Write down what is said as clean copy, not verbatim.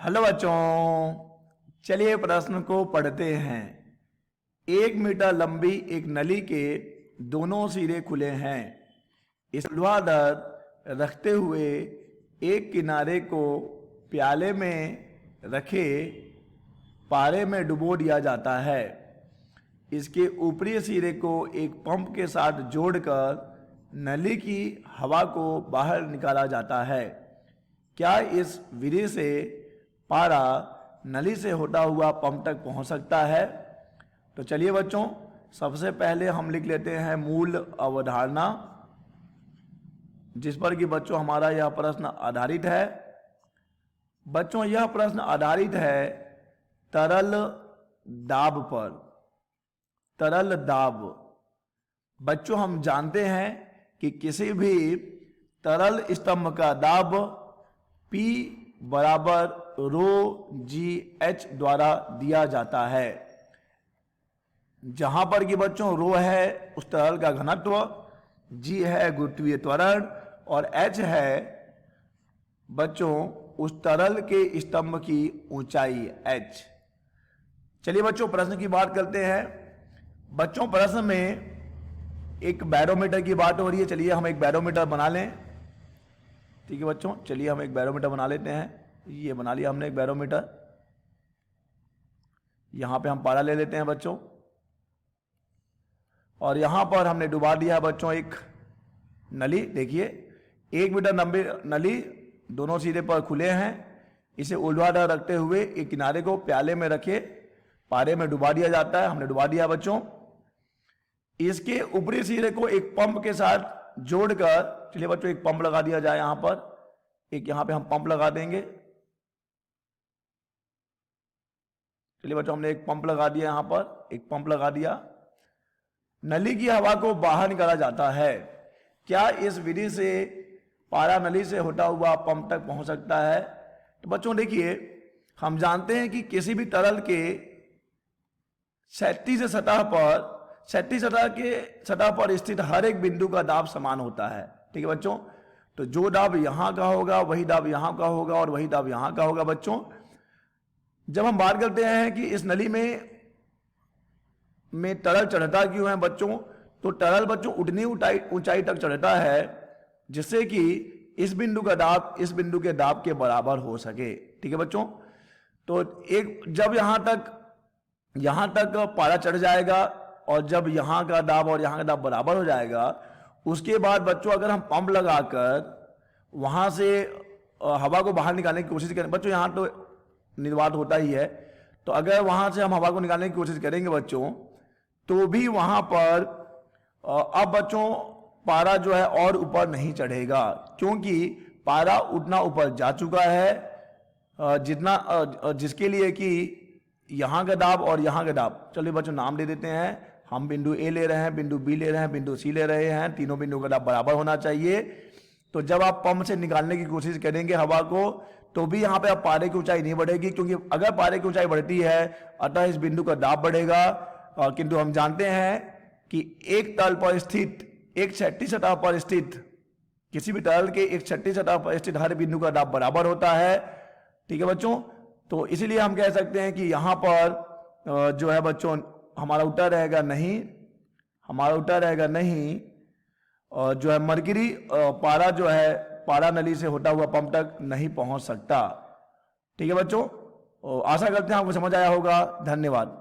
Hello बच्चों, चलिए प्रश्न को पढ़ते हैं। 1 मीटर लंबी एक नली के दोनों सिरे खुले हैं। इस ऊर्ध्वाधर रखते हुए एक किनारे को प्याले में रखे पारे में डुबो दिया जाता है। इसके ऊपरी सिरे को एक पंप के साथ जोड़कर नली की हवा को बाहर निकाला जाता है। क्या इस विधि से पारा नली से होता हुआ पंप तक पहुंच सकता है? तो चलिए बच्चों, सबसे पहले हम लिख लेते हैं मूल अवधारणा, जिस पर कि बच्चों हमारा यह प्रश्न आधारित है। बच्चों यह प्रश्न आधारित है तरल दाब पर। तरल दाब, बच्चों हम जानते हैं कि किसी भी तरल स्तंभ का दाब P बराबर रो जी एच द्वारा दिया जाता है। जहां पर कि बच्चों रो है उस तरल का घनत्व, जी है गुरुत्वीय त्वरण और एच है बच्चों उस तरल के स्तंभ की ऊंचाई एच। चलिए बच्चों प्रश्न की बात करते हैं। बच्चों प्रश्न में एक बैरोमीटर की बात हो रही है। चलिए हम एक बैरोमीटर बना लें। ठीक है बच्चों, चलिए हम एक बैरोमीटर बना लेते हैं। ये बना लिया हमने एक बैरोमीटर। यहां पे हम पारा ले लेते हैं बच्चों, और यहां पर हमने डुबा दिया है बच्चों एक नली। देखिए 1 मीटर लंबी नली, दोनों सिरे पर खुले हैं। इसे ऊर्ध्वाधर रखते हुए एक किनारे को प्याले में रखे पारे में डुबा दिया जाता है। हमने डुबा दिया बच्चों। इसके ऊपरी सिरे को एक पंप के साथ जोड़कर, चलिए बच्चों एक पंप लगा दिया जाए। यहां पर एक, यहां पे हम पंप लगा देंगे। चलिए बच्चों हमने एक पंप लगा दिया, यहां पर एक पंप लगा दिया। नली की हवा को बाहर निकाला जाता है। क्या इस विधि से पारा नली से होता हुआ पंप तक पहुंच सकता है? तो बच्चों देखिए, हम जानते हैं कि किसी भी तरल के क्षैतिज सतह पर स्थित हर एक बिंदु का दाब समान होता है। ठीक है बच्चों, तो जो दाब यहां का होगा वही दाब यहां का होगा और वही दाब यहां का होगा। बच्चों जब हम बात करते हैं कि इस नली में तरल चढ़ता क्यों है बच्चों, तो तरल बच्चों उतनी ऊंचाई तक चढ़ता है जिससे कि इस बिंदु का दाब इस बिंदु के दाब के बराबर हो सके। ठीक है बच्चों, तो एक जब यहां तक पारा चढ़ जाएगा और जब यहां का दाब और यहां का दाब बराबर हो जाएगा, उसके बाद बच्चों अगर हम पंप लगाकर वहां से हवा को बाहर निकालने की कोशिश करें, बच्चों यहां तो निर्वात होता ही है, तो अगर वहां से हम हवा को निकालने की कोशिश करेंगे बच्चों, तो भी वहां पर अब बच्चों पारा जो है और ऊपर नहीं चढ़ेगा, क्योंकि पारा उतना ऊपर जा चुका है जिसके लिए कि यहां का दाब और यहां का दाब, चलिए बच्चों नाम दे देते हैं। हम बिंदु ए ले रहे हैं, बिंदु बी ले रहे हैं, बिंदु सी ले रहे हैं। तीनों बिंदु का दाब बराबर होना चाहिए। तो जब आप पंप से निकालने की कोशिश करेंगे हवा को, तो भी यहां पे आप पारे की ऊंचाई नहीं बढ़ेगी, क्योंकि अगर पारे की ऊंचाई बढ़ती है अतः इस बिंदु का दाब बढ़ेगा। किंतु हम जानते हैं कि एक तल पर स्थित, एक क्षैतिज सतह पर स्थित, किसी भी तरल के एक क्षैतिज सतह पर स्थित हर बिंदु का दाब बराबर होता है। ठीक है बच्चों, तो इसीलिए हम कह सकते हैं कि यहां पर जो है बच्चों हमारा उत्तर रहेगा नहीं। हमारा उत्तर रहेगा नहीं, और जो है मरकरी पारा जो है पारा नली से होता हुआ पंप तक नहीं पहुंच सकता। ठीक है बच्चों, आशा करते हैं आपको समझ आया होगा। धन्यवाद।